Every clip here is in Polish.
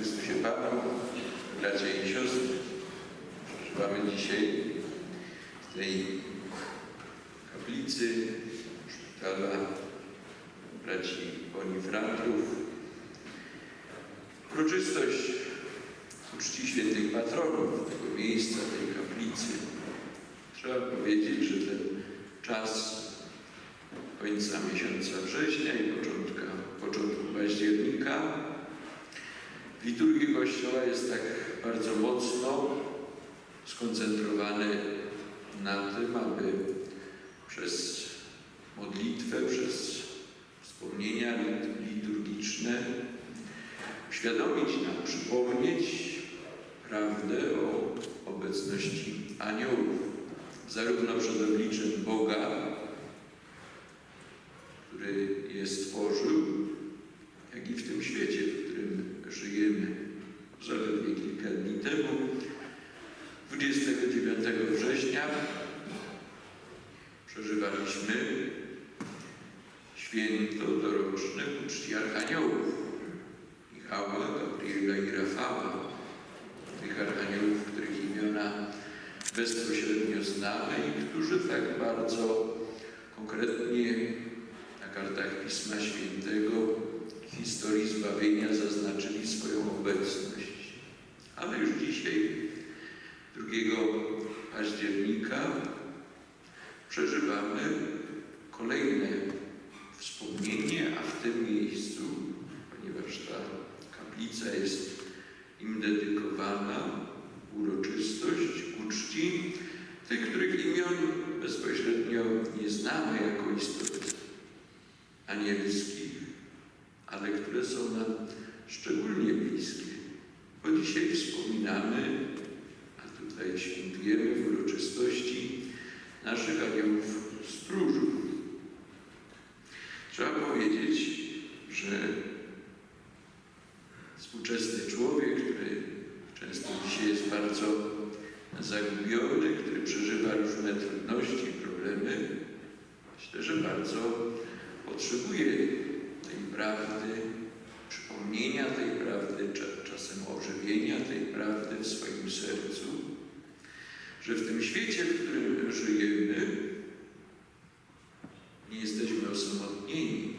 Chrystusie Panu, bracia i siostry, przeżywamy dzisiaj w tej kaplicy szpitala braci Bonifrantów uroczystość uczci świętych patronów tego miejsca, tej kaplicy. Trzeba powiedzieć, że ten czas końca miesiąca września i początku października w liturgii Kościoła jest tak bardzo mocno skoncentrowany na tym, aby przez modlitwę, przez wspomnienia liturgiczne uświadomić nam, przypomnieć prawdę o obecności aniołów, zarówno przed obliczem Boga, który je stworzył, jak i w tym świecie, w którym żyjemy. Zaledwie kilka dni temu, 29 września, przeżywaliśmy święto doroczne uczci archaniołów Michała, Gabriela i Rafała, tych archaniołów, których imiona bezpośrednio znamy i którzy tak bardzo konkretnie na kartach Pisma Świętego historii zbawienia zaznaczyli swoją obecność. Ale już dzisiaj, 2 października, przeżywamy kolejne wspomnienie, a w tym miejscu, ponieważ ta kaplica jest im dedykowana, uroczystość uczci tych, których imion bezpośrednio nie znamy jako istot anielskich, ale które są nam szczególnie bliskie. Bo dzisiaj wspominamy, a tutaj świętujemy w uroczystości naszych aniołów stróżów. Trzeba powiedzieć, że współczesny człowiek, który często dzisiaj jest bardzo zagubiony, który przeżywa różne trudności, problemy, myślę, że bardzo potrzebuje tej prawdy, przypomnienia tej prawdy, czasem ożywienia tej prawdy w swoim sercu, że w tym świecie, w którym żyjemy, nie jesteśmy osamotnieni,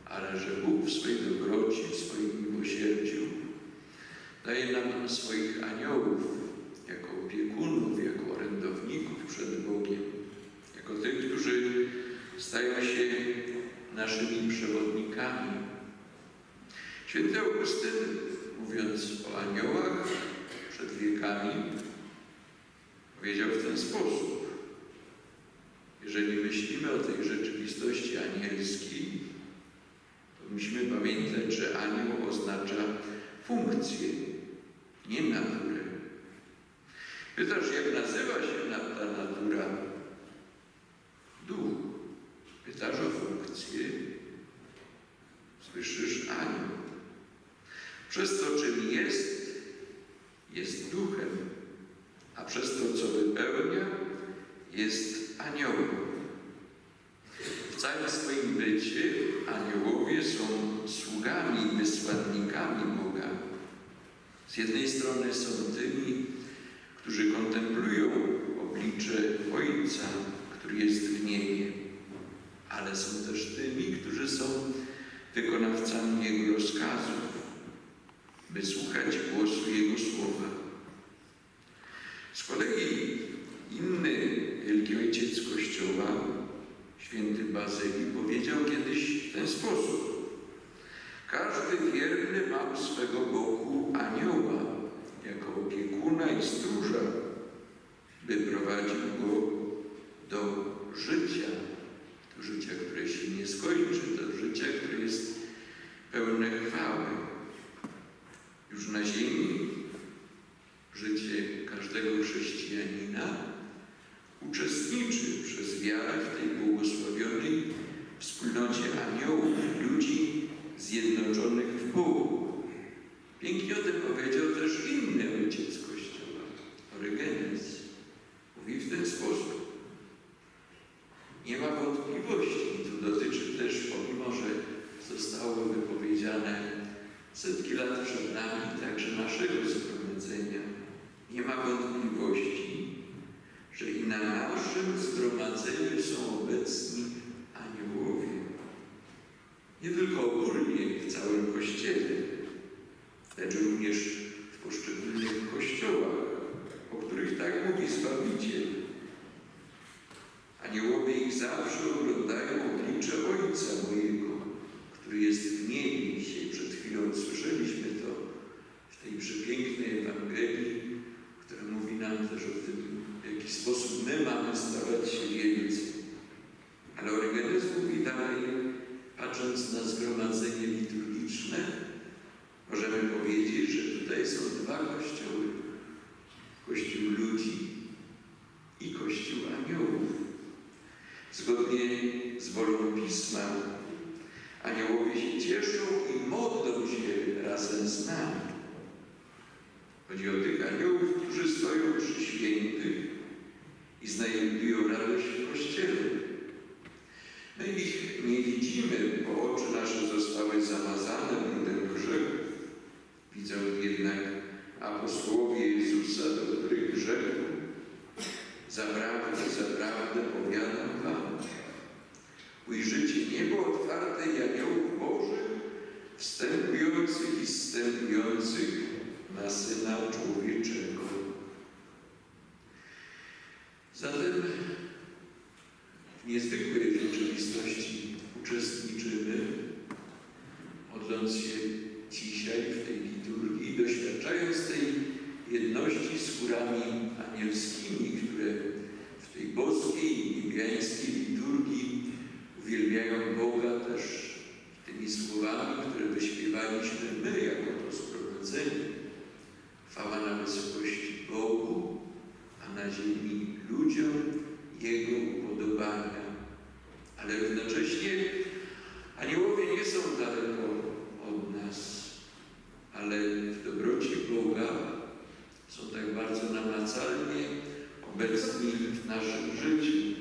ale że Bóg w swojej dobroci, w swoim miłosierdziu daje nam swoich aniołów jako opiekunów, jako orędowników przed Bogiem, jako tych, którzy stają się naszymi przewodnikami. Święty Augustyn, mówiąc o aniołach przed wiekami, powiedział w ten sposób: jeżeli myślimy o tej rzeczywistości anielskiej, to musimy pamiętać, że anioł oznacza funkcję, nie naturę. Pytasz, jak nazywa się ta natura? Duch. Pytasz o funkcję? Słyszysz anioł. Przez to, czym jest duchem, a przez to, co wypełnia, jest aniołem. W całym swoim bycie aniołowie są sługami, wysłannikami Boga. Z jednej strony są tymi, którzy kontemplują oblicze Ojca, który jest w niebie, ale są też tymi, którzy są wykonawcami Jego rozkazów, by słuchać głosu Jego słowa. Z kolei inny wielki ojciec Kościoła, święty Bazylii, powiedział kiedyś w ten sposób: każdy wierny ma u swego boku anioła jako opiekuna i stróża, by prowadził go do życia, które się nie skończy, do życia, które jest pełne chwały. Już na ziemi życie każdego chrześcijanina uczestniczy przez wiarę w tej błogosławionej wspólnocie aniołów, ludzi zjednoczonych w Bogu. Pięknie o tym powiedział też inny ojciec Kościoła, Orygenes. Mówi w ten sposób: nie ma wątpliwości, to dotyczy też, pomimo że zostało wypowiedziane setki lat przed nami, także naszego zgromadzenia. Nie ma wątpliwości, że i na naszym zgromadzeniu są obecni aniołowie. Nie tylko ogólnie w całym Kościele, lecz również w poszczególnych kościołach, o których tak mówi Zbawiciel. Aniołowie ich zawsze oglądają oblicze Ojca mojego, który jest w niebie. Dzisiaj przed chwilą słyszeliśmy to w tej przepięknej Ewangelii, która mówi nam też o tym, w jaki sposób my mamy stawać się wielcy. Ale Orygenes mówi dalej, patrząc na zgromadzenie liturgiczne, możemy powiedzieć, że tutaj są dwa kościoły. Kościół ludzi i Kościół aniołów. Zgodnie z wolą Pisma aniołowie się cieszą i modlą się razem z nami. Chodzi o tych aniołów, którzy stoją przy świętych i znajdują radość w Kościele. My ich nie widzimy, bo oczy nasze zostały zamazane brudem grzechów. Widzą jednak apostołowie Jezusa, do których rzekł: zaprawdę powiadam wam, ujrzycie niebo otwarte i aniołów Bożych, wstępujących i zstępujących na Syna Człowieczego. Zatem w niezwykłej rzeczywistości uczestniczymy, modląc się dzisiaj w tej liturgii, doświadczając tej jedności z chórami anielskimi, które w tej boskiej i niebiańskiej liturgii uwielbiają Boga też tymi słowami, które wyśpiewaliśmy my jako to zgromadzenie. Chwała na wysokości Bogu, a na ziemi ludziom Jego upodobania. Ale równocześnie aniołowie nie są daleko od nas, ale w dobroci Boga są tak bardzo namacalnie obecni w naszym życiu.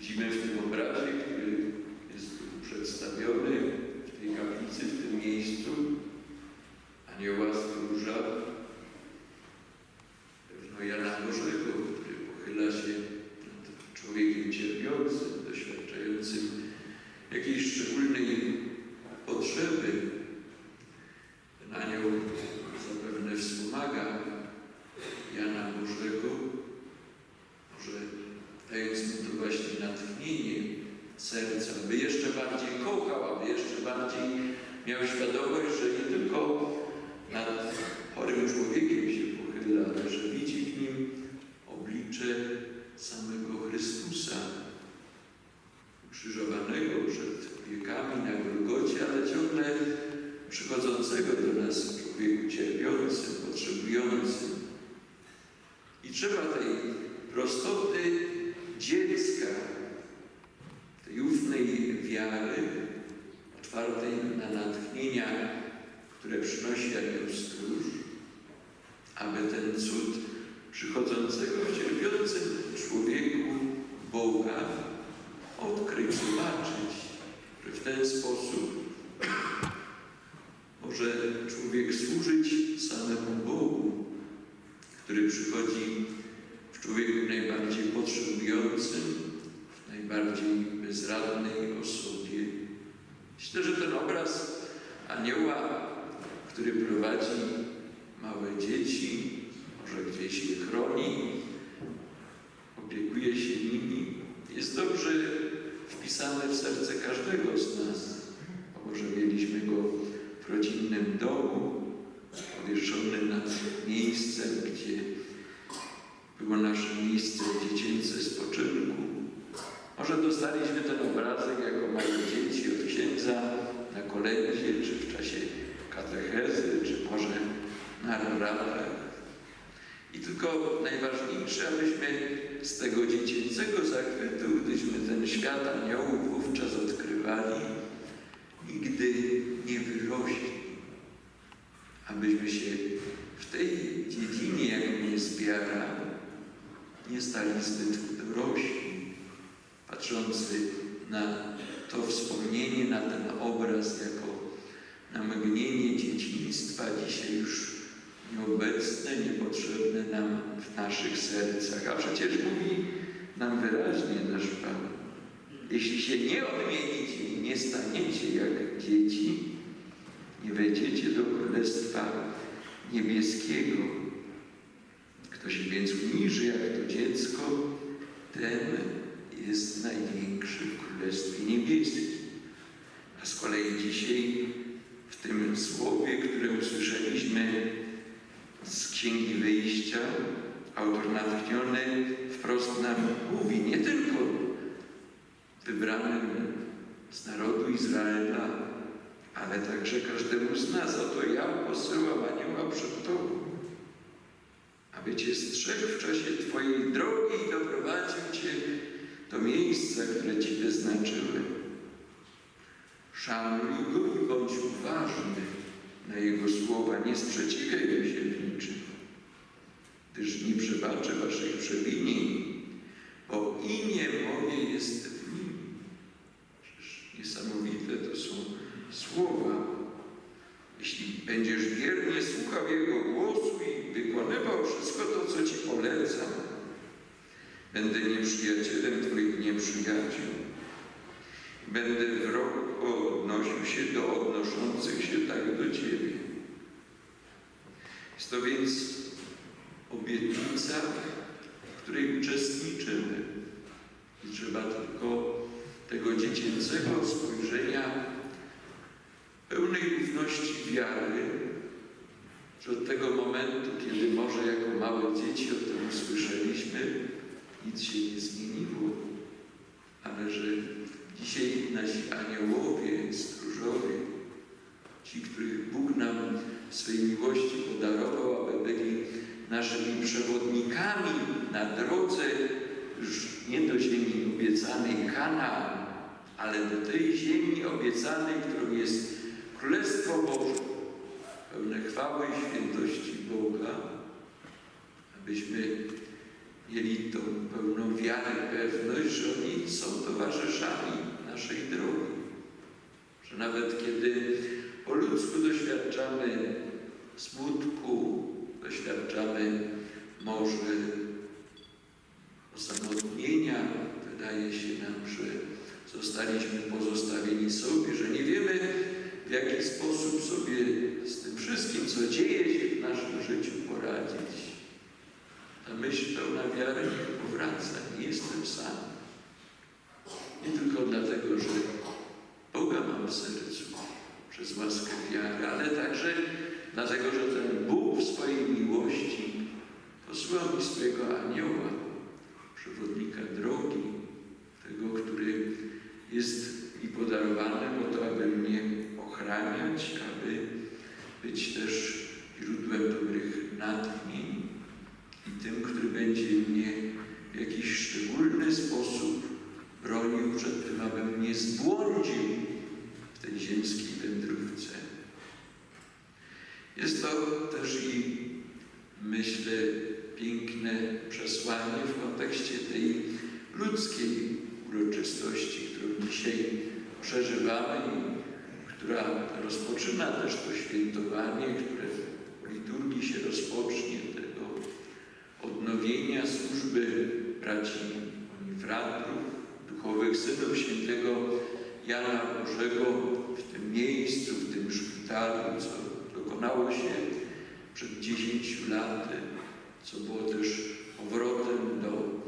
Widzimy w tym obrazie, który jest tu przedstawiony w tej kaplicy, w tym miejscu, anioła stróża, pewno Jana Bożego, który pochyla się nad człowiekiem cierpiącym, doświadczającym jakiejś szczególnej potrzeby. Ten anioł zapewne wspomaga Jana Bożego, może dając mu to właśnie natchnienie serca, by jeszcze bardziej kochał, aby jeszcze bardziej miał świadomość, że nie tylko nad chorym człowiekiem się pochyla, ale że widzi w nim oblicze samego Chrystusa, ukrzyżowanego przed wiekami na Golgocie, ale ciągle przychodzącego do nas w człowieku cierpiącym, potrzebującym. I trzeba tej prostoty dziecka, tej ufnej wiary, otwartej na natchnienia, które przynosi anioł stróż, aby ten cud przychodzącego w cierpiącym człowieku Boga odkryć, zobaczyć, że w ten sposób może człowiek służyć samemu Bogu, który przychodzi w człowieku najbardziej potrzebującym, w najbardziej bezradnej osobie. Myślę, że ten obraz anioła, który prowadzi małe dzieci, może gdzieś je chroni, opiekuje się nimi, jest dobrze wpisane w serce każdego z nas. Bo może mieliśmy go w rodzinnym domu, powieszony nad miejscem, gdzie było nasze miejsce dziecięce spoczynku. Może dostaliśmy ten obrazek jako małe dzieci od księdza na kolędzie, czy w czasie katechezy, czy może na raratach. I tylko najważniejsze, abyśmy z tego dziecięcego zachwytu, gdyśmy ten świat aniołów wówczas odkrywali, nigdy nie wyrośli. Abyśmy się w tej dziedzinie, jaką jest wiara, nie stali zbyt dorośli, patrzący na to wspomnienie, na ten obraz jako na mgnienie dzieciństwa, dzisiaj już nieobecne, niepotrzebne nam w naszych sercach. A przecież mówi nam wyraźnie nasz Pan: jeśli się nie odmienicie i nie staniecie jak dzieci, nie wejdziecie do Królestwa Niebieskiego. Kto się więc uniży jak to dziecko, ten jest największy w Królestwie Niebieskim. A z kolei dzisiaj w tym słowie, które usłyszeliśmy z Księgi Wyjścia, autor natchniony wprost nam mówi, nie tylko wybranym z narodu Izraela, ale także każdemu z nas: oto ja posyłam anioła przed Tobą, aby Cię strzegł w czasie Twojej drogi i doprowadził Cię do miejsca, które Ci wyznaczyłem. Szanuj Go i bądź uważny na Jego słowa, nie sprzeciwiaj mu się w niczym, gdyż nie przebaczy Waszych przewinień, bo imię moje jest w nim. Przecież niesamowite to są słowa. Jeśli będziesz wiernie słuchał Jego głosu i wykonywał wszystko to, co Ci polecam, będę nieprzyjacielem Twoich nieprzyjaciół. Będę wrogo odnosił się do odnoszących się tak do Ciebie. Jest to więc obietnica, w której uczestniczymy. I trzeba tylko tego dziecięcego spojrzenia pełnej ufności wiary, że od tego momentu, kiedy może jako małe dzieci o tym usłyszeliśmy, nic się nie zmieniło, ale że dzisiaj nasi aniołowie, stróżowie, ci, których Bóg nam w swej miłości podarował, aby byli naszymi przewodnikami na drodze już nie do ziemi obiecanej Kanaan, ale do tej ziemi obiecanej, którą jest Królestwo Boże, pełne chwały i świętości Boga, abyśmy mieli tą pełną wiarę, pewność, że oni są towarzyszami naszej drogi. Że nawet kiedy po ludzku doświadczamy smutku, doświadczamy może osamotnienia, wydaje się nam, że zostaliśmy pozostawieni sobie, że nie wiemy, w jaki sposób sobie z tym wszystkim, co dzieje się w naszym życiu, poradzić. Ta myśl pełna wiary niech powraca. Nie jestem sam. Nie tylko dlatego, że Boga mam w sercu przez łaskę wiary, ale także dlatego, że ten Bóg w swojej miłości posłał mi swojego anioła, przewodnika drogi, tego, który jest mi podarowany po to, aby mnie ochraniać, aby być też źródłem dobrych natchnień i tym, który będzie mnie w jakiś szczególny sposób bronił przed tym, abym nie zbłądził w tej ziemskiej wędrówce. Jest to też i, myślę, piękne przesłanie w kontekście tej ludzkiej uroczystości, którą dzisiaj przeżywamy i która rozpoczyna też to świętowanie, które w liturgii się rozpocznie, tego odnowienia służby braci Onifratrów, duchowych synów świętego Jana Bożego w tym miejscu, w tym szpitalu, co dokonało się przed 10 laty, co było też powrotem do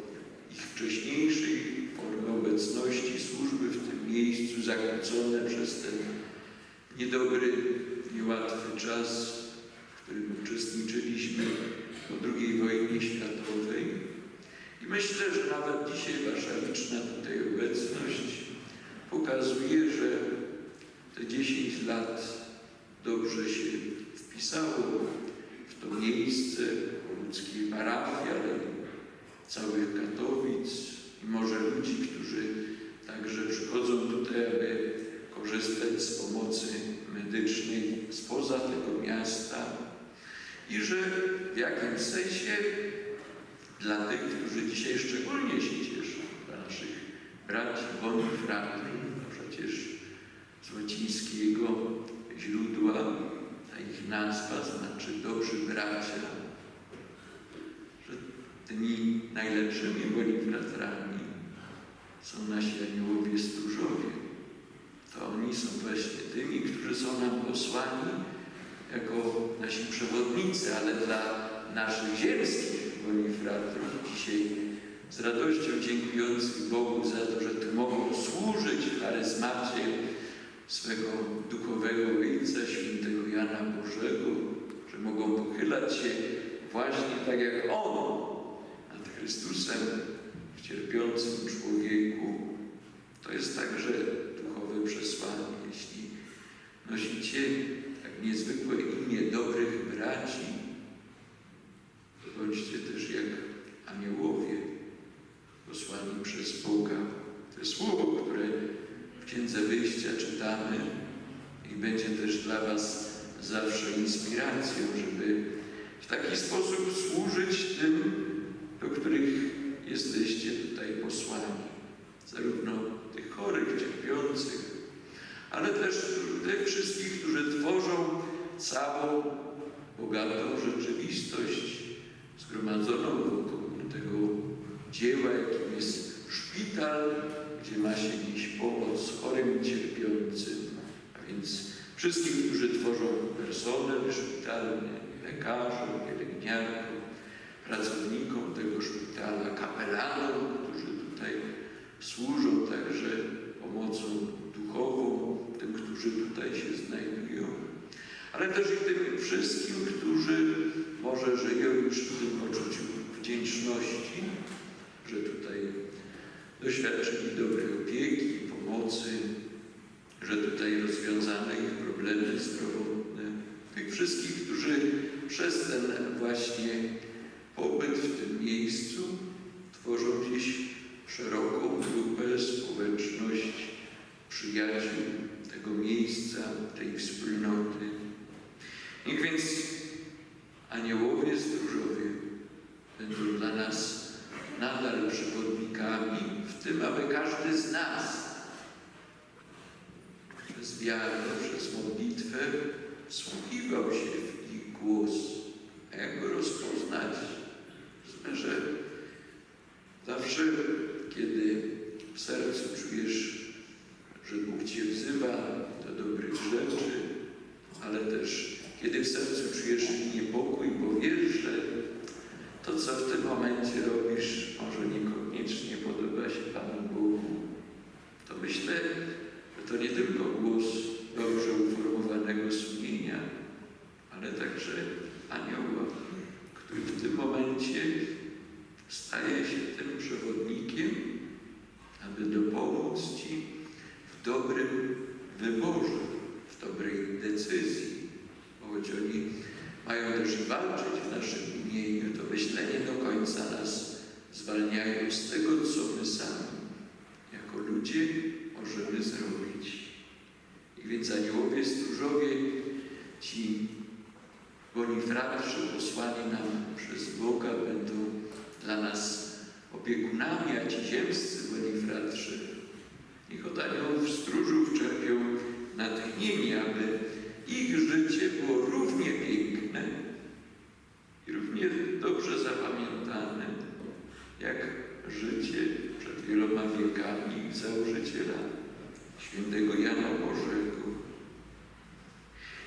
ich wcześniejszej formy obecności, służby w tym miejscu, zakłócone przez ten niedobry, niełatwy czas, w którym uczestniczyliśmy po II wojnie światowej. I myślę, że nawet dzisiaj wasza liczna tutaj obecność pokazuje, że te 10 lat dobrze się wpisało w to miejsce ludzkiej parafii, ale całych Katowic i może ludzi, którzy także przychodzą tutaj, aby korzystać z pomocy medycznej spoza tego miasta i że w jakimś sensie dla tych, którzy dzisiaj szczególnie się cieszą, dla naszych braci Onifratrów, przecież z łacińskiego źródła, ta ich nazwa znaczy dobrzy bracia, że tymi najlepszymi bonifratrami są nasi aniołowie stróżowie. To oni są właśnie tymi, którzy są nam posłani jako nasi przewodnicy, ale dla naszych ziemskich bonifratrów dzisiaj z radością dziękujących Bogu za to, że tu mogą służyć w charyzmacie swego duchowego Ojca, świętego Jana Bożego, że mogą pochylać się właśnie tak jak On nad Chrystusem w cierpiącym człowieku. To jest także duchowe przesłanie. Jeśli nosicie tak niezwykłe imię dobrych braci, to bądźcie też jak aniołowie posłani przez Boga. To jest słowo, które w Księdze Wyjścia czytamy i będzie też dla Was zawsze inspiracją, żeby w taki sposób służyć tym, do których jesteście tutaj posłani. Zarówno tych chorych, cierpiących, ale też tych wszystkich, którzy tworzą całą bogatą rzeczywistość zgromadzoną wokół tego dzieła, jakim jest szpital, gdzie ma się nieść pomoc chorym i cierpiącym. A więc wszystkim, którzy tworzą personel szpitalny, lekarzom, pielęgniarkom, pracownikom tego szpitala, kapelanom, którzy tutaj służą także pomocą duchową tym, którzy tutaj się znajdują, ale też i tym wszystkim, którzy może żyją już w tym poczuciu wdzięczności, że tutaj doświadczyli dobrej opieki i pomocy, że tutaj rozwiązane ich problemy zdrowotne. Tych wszystkich, którzy przez ten właśnie pobyt w tym miejscu tworzą dziś szeroką grupę, społeczność przyjaciół tego miejsca, tej wspólnoty. Niech więc aniołowie stróżowie będą dla nas nadal przewodnikami w tym, aby każdy z nas przez wiarę, przez modlitwę wsłuchiwał się w ich głos. A jak go rozpoznać? Myślę, że zawsze, kiedy w sercu czujesz, że Bóg Cię wzywa do dobrych rzeczy, ale też kiedy w sercu czujesz niepokój, bo wiesz, że to, co w tym momencie robisz, może niekoniecznie podoba się Panu Bogu, to myślę, że to nie tylko głos dobrze uformowanego sumienia, ale także anioła, który w tym momencie staje się tym przewodnikiem, aby dopomóc Ci w dobrym wyborze, w dobrej decyzji. Bo choć oni mają też i walczyć w naszym imieniu, to myślę, nie do końca nas zwalniają z tego, co my sami jako ludzie możemy zrobić. I więc aniołowie stróżowie, ci bonifratrzy posłani nam przez Boga, będą dla nas opiekunami, a ci ziemscy bonifratrzy niech od aniołów stróżów czerpią natchnienie, aby ich życie było równie piękne i równie dobrze zapamiętane, jak życie przed wieloma wiekami założyciela, świętego Jana Bożego.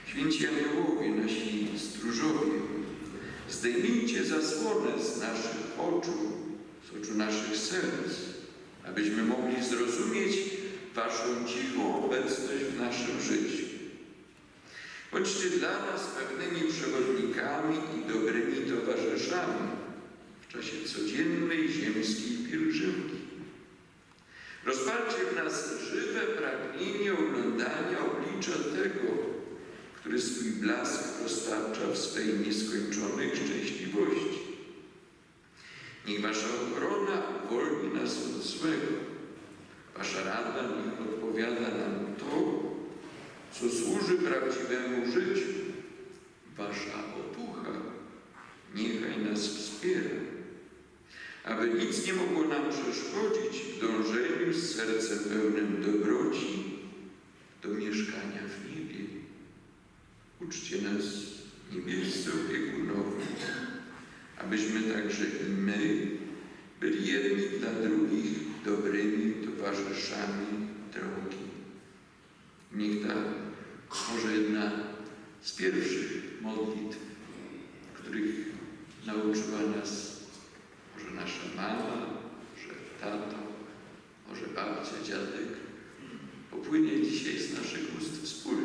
Święci aniołowie, nasi stróżowie, zdejmijcie zasłonę z naszych oczu, z oczu naszych serc, abyśmy mogli zrozumieć Waszą cichą obecność w naszym życiu. Bądźcie dla nas pewnymi przewodnikami i dobrymi towarzyszami w czasie codziennej ziemskiej pielgrzymki. Rozpalcie w nas żywe pragnienie oglądania oblicza tego, który swój blask roztacza w swej nieskończonej szczęśliwości. Niech Wasza ochrona uwolni nas od złego. Wasza rada niech odpowiada nam to, co służy prawdziwemu życiu. Wasza otucha niechaj nas wspiera, aby nic nie mogło nam przeszkodzić w dążeniu z sercem pełnym dobroci do mieszkania w niebie. Uczcie nas, niebiescy opiekunowie, abyśmy także i my byli jedni dla drugich dobrymi towarzyszami drogi. Niech ta może jedna z pierwszych modlitw, których nauczyła nas może nasza mama, może tato, może babcia, dziadek, popłynie dzisiaj z naszych ust wspólnie.